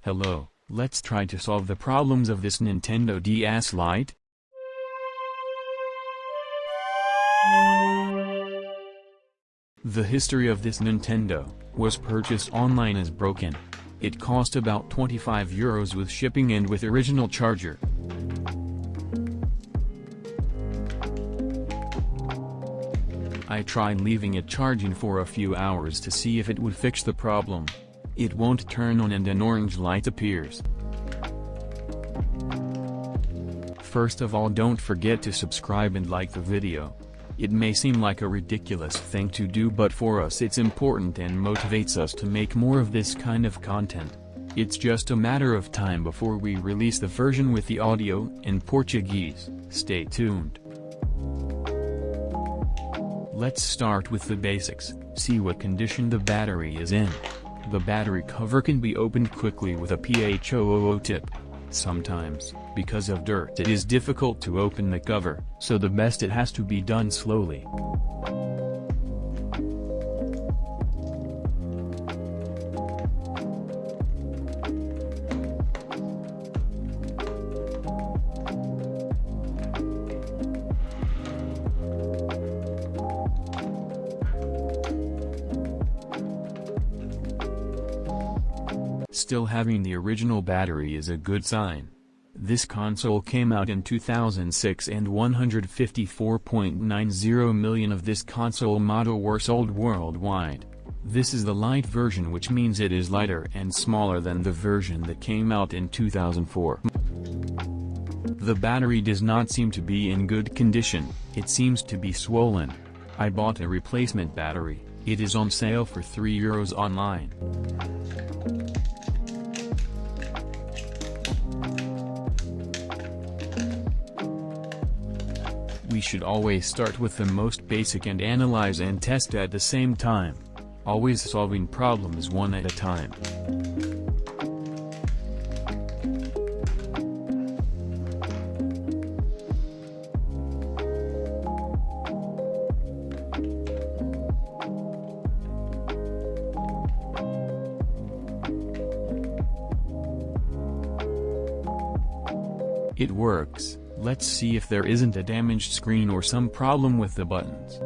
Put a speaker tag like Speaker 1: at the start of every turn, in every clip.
Speaker 1: Hello, let's try to solve the problems of this Nintendo DS Lite. The history of this Nintendo was purchased online as broken. It cost about €25 with shipping and with original charger. I tried leaving it charging for a few hours to see if it would fix the problem. It won't turn on and an orange light appears. First of all, don't forget to subscribe and like the video. It may seem like a ridiculous thing to do, but for us it's important and motivates us to make more of this kind of content. It's just a matter of time before we release the version with the audio in Portuguese. Stay tuned. Let's start with the basics, see what condition the battery is in. The battery cover can be opened quickly with a PHOOO tip. Sometimes, because of dirt, it is difficult to open the cover, so the best it has to be done slowly. Still having the original battery is a good sign. This console came out in 2006 and 154.90 million of this console model were sold worldwide. This is the Lite version, which means it is lighter and smaller than the version that came out in 2004. The battery does not seem to be in good condition, it seems to be swollen. I bought a replacement battery, it is on sale for €3 online. We should always start with the most basic and analyze and test at the same time. Always solving problems one at a time. It works. Let's see if there isn't a damaged screen or some problem with the buttons.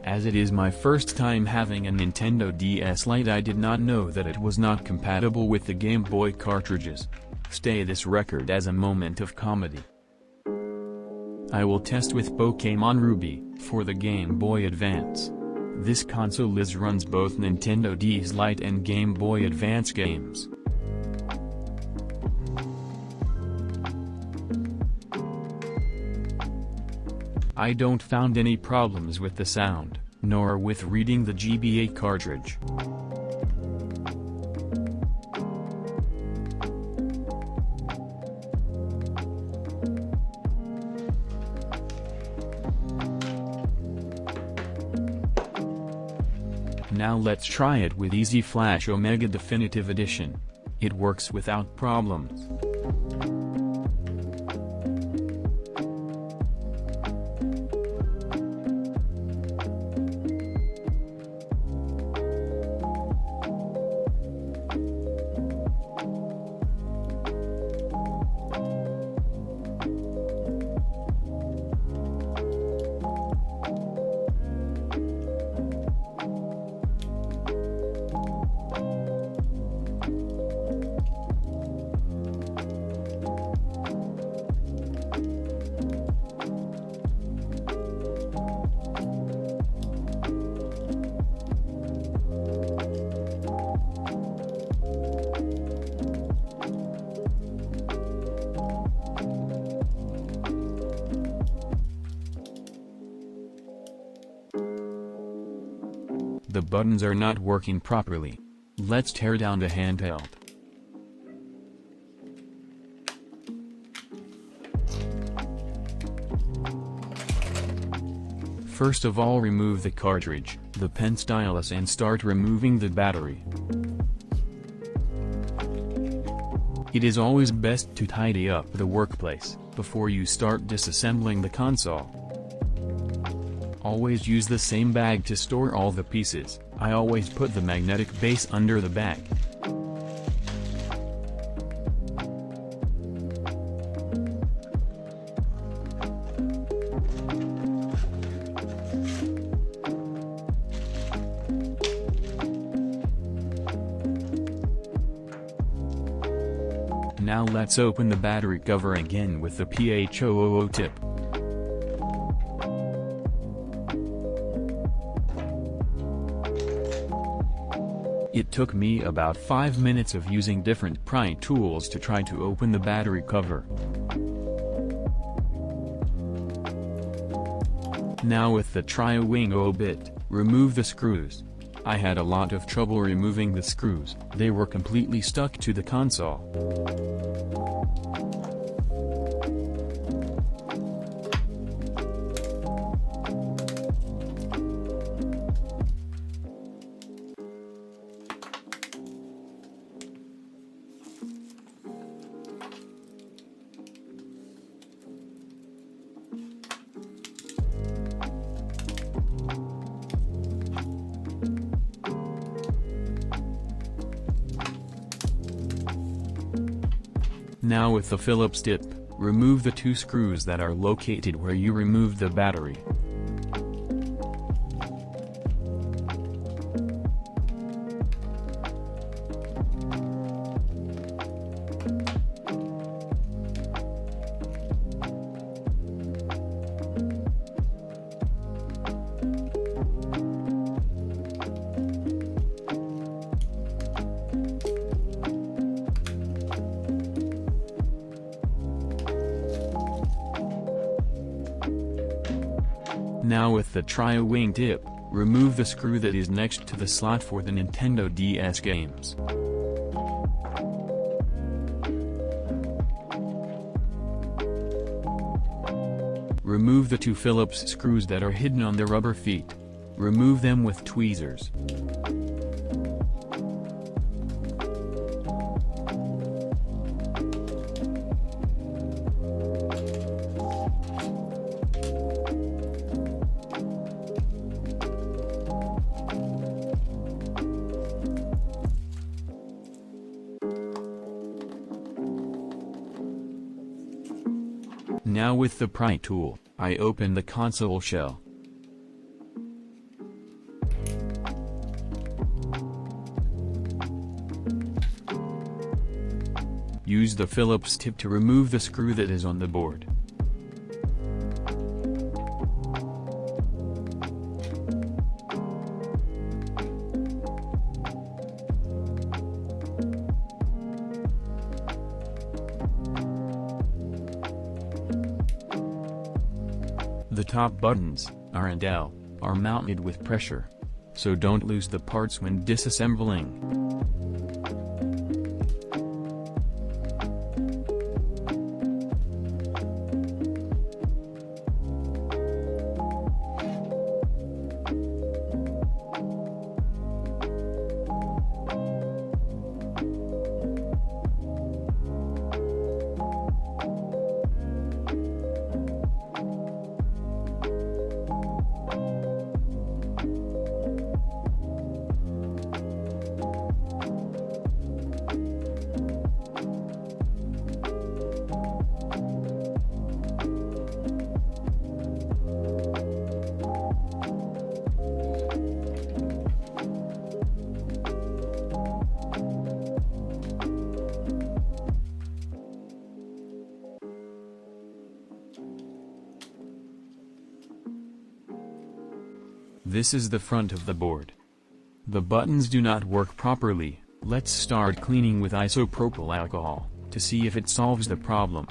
Speaker 1: As it is my first time having a Nintendo DS Lite, I did not know that it was not compatible with the Game Boy cartridges. Stay this record as a moment of comedy. I will test with Pokémon Ruby, for the Game Boy Advance. This console runs both Nintendo DS Lite and Game Boy Advance games. I don't found any problems with the sound, nor with reading the GBA cartridge. Now let's try it with Easy Flash Omega Definitive Edition. It works without problems. The buttons are not working properly. Let's tear down the handheld. First of all, remove the cartridge, the pen stylus, and start removing the battery. It is always best to tidy up the workplace before you start disassembling the console. Always use the same bag to store all the pieces. I always put the magnetic base under the bag. Now let's open the battery cover again with the PH000 tip. It took me about 5 minutes of using different pry tools to try to open the battery cover. Now with the tri-wing bit, remove the screws. I had a lot of trouble removing the screws, they were completely stuck to the console. Now with the Phillips tip, remove the 2 screws that are located where you removed the battery. Now with the tri-wing tip, remove the screw that is next to the slot for the Nintendo DS games. Remove the 2 Phillips screws that are hidden on the rubber feet. Remove them with tweezers. Now with the pry tool, I open the console shell. Use the Phillips tip to remove the screw that is on the board. The top buttons, R and L, are mounted with pressure, so don't lose the parts when disassembling. This is the front of the board. The buttons do not work properly. Let's start cleaning with isopropyl alcohol, to see if it solves the problem.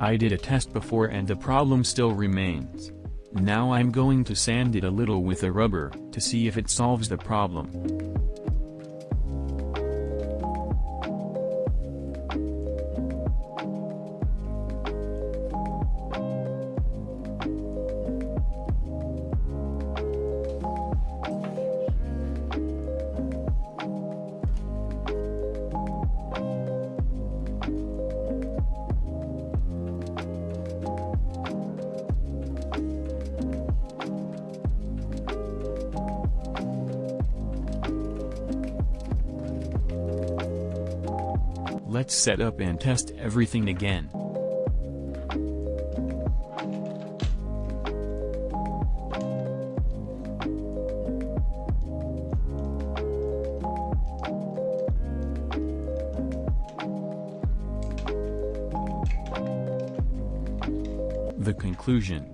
Speaker 1: I did a test before and the problem still remains. Now I'm going to sand it a little with a rubber, to see if it solves the problem. Let's set up and test everything again. The conclusion.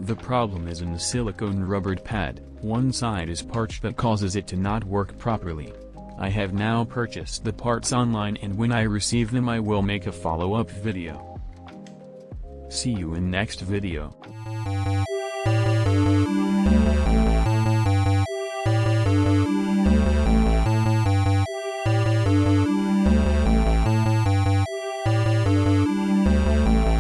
Speaker 1: The problem is in the silicone rubbered pad, one side is parched that causes it to not work properly. I have now purchased the parts online and when I receive them I will make a follow-up video. See you in next video.